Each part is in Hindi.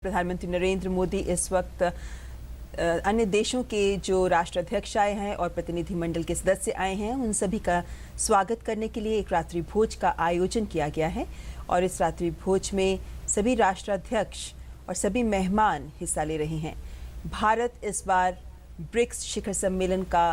प्रधानमंत्री नरेंद्र मोदी इस वक्त अन्य देशों के जो राष्ट्राध्यक्ष आए हैं और प्रतिनिधिमंडल के सदस्य आए हैं उन सभी का स्वागत करने के लिए एक रात्रि भोज का आयोजन किया गया है। और इस रात्रि भोज में सभी राष्ट्राध्यक्ष और सभी मेहमान हिस्सा ले रहे हैं। भारत इस बार ब्रिक्स शिखर सम्मेलन का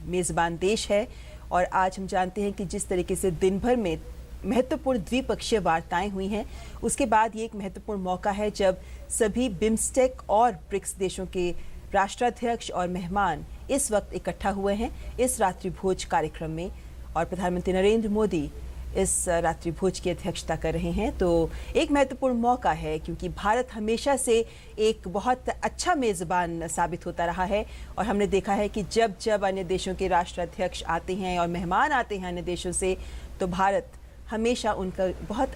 मेज़बान देश है और आज हम जानते हैं कि जिस तरीके से दिन भर में महत्वपूर्ण द्विपक्षीय वार्ताएं हुई हैं, उसके बाद ये एक महत्वपूर्ण मौका है जब सभी बिम्स्टेक और ब्रिक्स देशों के राष्ट्राध्यक्ष और मेहमान इस वक्त इकट्ठा हुए हैं इस रात्रि भोज कार्यक्रम में। और प्रधानमंत्री नरेंद्र मोदी इस रात्रि भोज की अध्यक्षता कर रहे हैं। तो एक महत्वपूर्ण मौका है क्योंकि भारत हमेशा से एक बहुत अच्छा मेज़बान साबित होता रहा है और हमने देखा है कि जब जब अन्य देशों के राष्ट्राध्यक्ष आते हैं और मेहमान आते हैं अन्य देशों से, तो भारत हमेशा उनका बहुत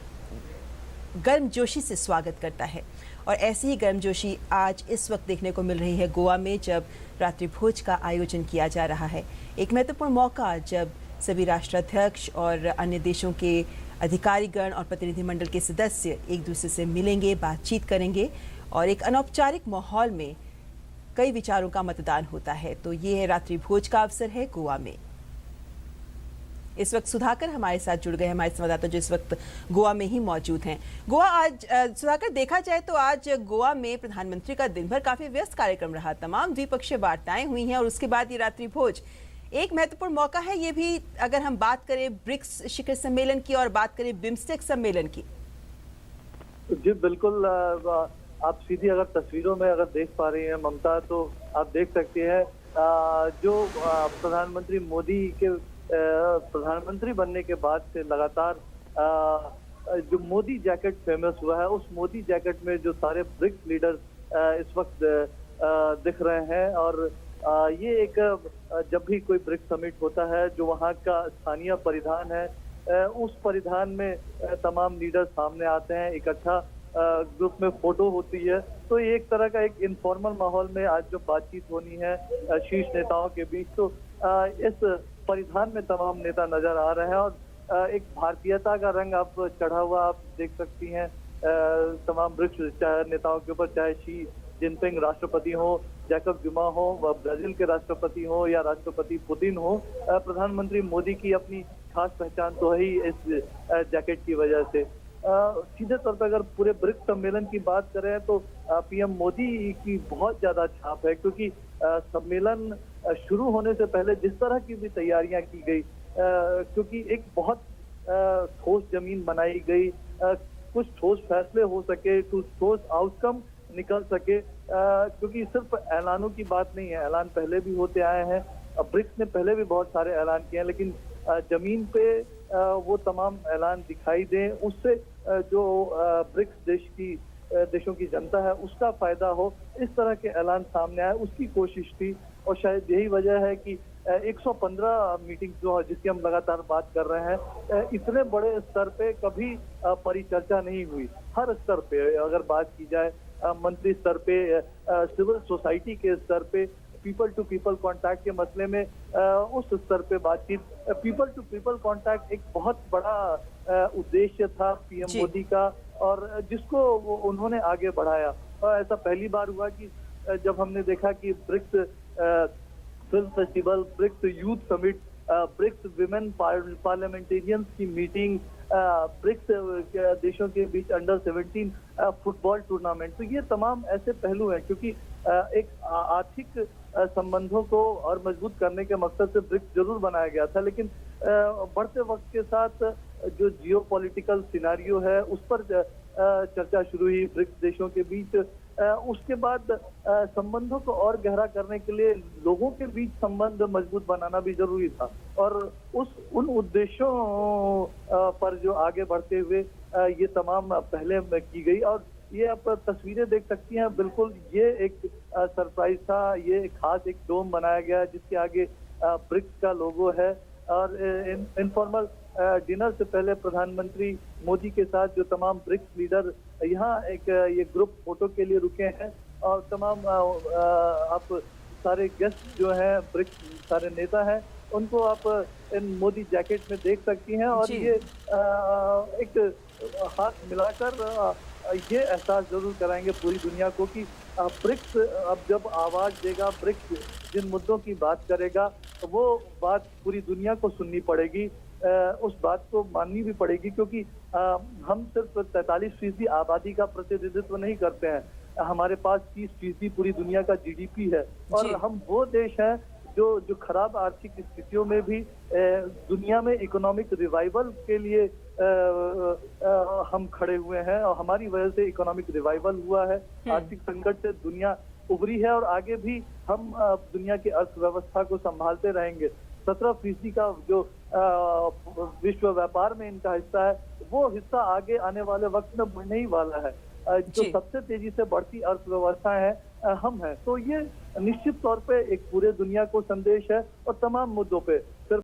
गर्मजोशी से स्वागत करता है। और ऐसी ही गर्मजोशी आज इस वक्त देखने को मिल रही है गोवा में, जब रात्रि भोज का आयोजन किया जा रहा है। एक महत्वपूर्ण मौका जब सभी राष्ट्राध्यक्ष और अन्य देशों के अधिकारीगण और प्रतिनिधिमंडल के सदस्य एक दूसरे से मिलेंगे, बातचीत करेंगे और एक अनौपचारिक माहौल में कई विचारों का मतदान होता है। तो ये रात्रि भोज का अवसर है गोवा में। इस वक्त सुधाकर हमारे साथ जुड़ गए, हमारे संवाददाता जो इस वक्त गोवा में ही मौजूद हैं। गोवा आज सुधाकर, देखा जाए तो आज गोवा में प्रधानमंत्री का दिन भर काफी व्यस्त कार्यक्रम रहा। तमाम द्विपक्षीय वार्ताएं हुई हैं और उसके बाद ये रात्रि भोज एक महत्वपूर्ण मौका है। ये भी अगर हम बात करें ब्रिक्स शिखर सम्मेलन की और बात करें बिम्स्टेक सम्मेलन की। जी बिल्कुल, आप सीधी अगर तस्वीरों में अगर देख पा रही हैं ममता, तो आप देख सकती हैं जो प्रधानमंत्री मोदी के प्रधानमंत्री बनने के बाद से लगातार जो मोदी जैकेट फेमस हुआ है, उस मोदी जैकेट में जो सारे ब्रिक्स लीडर्स इस वक्त दिख रहे हैं। और ये एक जब भी कोई ब्रिक्स समिट होता है, जो वहाँ का स्थानीय परिधान है, उस परिधान में तमाम लीडर सामने आते हैं, इकट्ठा ग्रुप में फोटो होती है। तो ये एक तरह का एक इनफॉर्मल माहौल में आज जो बातचीत होनी है शीर्ष नेताओं के बीच, तो इस परिधान में तमाम नेता नजर आ रहे हैं और एक भारतीयता का रंग आप चढ़ा हुआ आप देख सकती हैं तमाम ब्रिक्स नेताओं के ऊपर, चाहे शी जिनपिंग राष्ट्रपति हो, जैकब जुमा हो, ब्राजील के राष्ट्रपति हो या राष्ट्रपति पुतिन हो। प्रधानमंत्री मोदी की अपनी खास पहचान तो है ही इस जैकेट की वजह से। सीधे तौर पर अगर पूरे ब्रिक्स सम्मेलन की बात करें तो पीएम मोदी की बहुत ज्यादा छाप है, क्योंकि सम्मेलन शुरू होने से पहले जिस तरह की भी तैयारियां की गई, क्योंकि एक बहुत ठोस जमीन बनाई गई, कुछ ठोस फैसले हो सके, कुछ ठोस आउटकम निकल सके, क्योंकि सिर्फ ऐलानों की बात नहीं है। ऐलान पहले भी होते आए हैं, ब्रिक्स ने पहले भी बहुत सारे ऐलान किए हैं, लेकिन जमीन पे वो तमाम ऐलान दिखाई दें, उससे जो ब्रिक्स देशों की जनता है उसका फायदा हो, इस तरह के ऐलान सामने आए, उसकी कोशिश थी। और शायद यही वजह है कि 115 मीटिंग जो है जिसकी हम लगातार बात कर रहे हैं, इतने बड़े स्तर पे कभी परिचर्चा नहीं हुई। हर स्तर पे अगर बात की जाए, मंत्री स्तर पे, सिविल सोसाइटी के स्तर पे, पीपल टू पीपल कांटेक्ट के मसले में उस स्तर पे बातचीत, पीपल टू पीपल कांटेक्ट एक बहुत बड़ा उद्देश्य था पीएम मोदी का, और जिसको उन्होंने आगे बढ़ाया। और ऐसा पहली बार हुआ कि जब हमने देखा कि BRICS film festival, BRICS youth summit, BRICS women parliamentarians की मीटिंग, ब्रिक्स देशों के बीच अंडर 17 फुटबॉल टूर्नामेंट, तो ये तमाम ऐसे पहलू हैं। क्योंकि एक आर्थिक संबंधों को और मजबूत करने के मकसद से ब्रिक्स जरूर बनाया गया था, लेकिन बढ़ते वक्त के साथ जो जियोपॉलिटिकल सिनारियो है उस पर चर्चा शुरू हुई ब्रिक्स देशों के बीच। उसके बाद संबंधों को और गहरा करने के लिए लोगों के बीच संबंध मजबूत बनाना भी जरूरी था, और उन उद्देश्यों पर जो आगे बढ़ते हुए ये तमाम पहले की गई। और ये आप तस्वीरें देख सकती हैं, बिल्कुल ये एक सरप्राइज था। ये खास एक डोम बनाया गया जिसके आगे ब्रिक्स का लोगो है, और इनफॉर्मल डिनर से पहले प्रधानमंत्री मोदी के साथ जो तमाम ब्रिक्स लीडर यहाँ एक ये ग्रुप फोटो के लिए रुके हैं, और तमाम आप सारे गेस्ट जो हैं, ब्रिक्स सारे नेता हैं, उनको आप इन मोदी जैकेट में देख सकती हैं। और ये एक हाथ मिलाकर ये एहसास जरूर कराएंगे पूरी दुनिया को कि ब्रिक्स अब जब आवाज देगा, ब्रिक्स जिन मुद्दों की बात करेगा, वो बात पूरी दुनिया को सुननी पड़ेगी, उस बात को माननी भी पड़ेगी, क्योंकि हम सिर्फ 43% आबादी का प्रतिनिधित्व नहीं करते हैं। हमारे पास 30% पूरी दुनिया का जीडीपी है और हम वो देश हैं जो खराब आर्थिक स्थितियों में भी दुनिया में इकोनॉमिक रिवाइवल के लिए हम खड़े हुए हैं और हमारी वजह से इकोनॉमिक रिवाइवल हुआ है। आर्थिक संकट से दुनिया उभरी है और आगे भी हम दुनिया की अर्थव्यवस्था को संभालते रहेंगे। 17% का जो विश्व व्यापार में इनका हिस्सा है, वो हिस्सा आगे आने वाले वक्त में बढ़ने ही वाला है। जो सबसे तेजी से बढ़ती अर्थव्यवस्थाएं हैं हम हैं। तो ये निश्चित तौर पे एक पूरे दुनिया को संदेश है और तमाम मुद्दों पे सिर्फ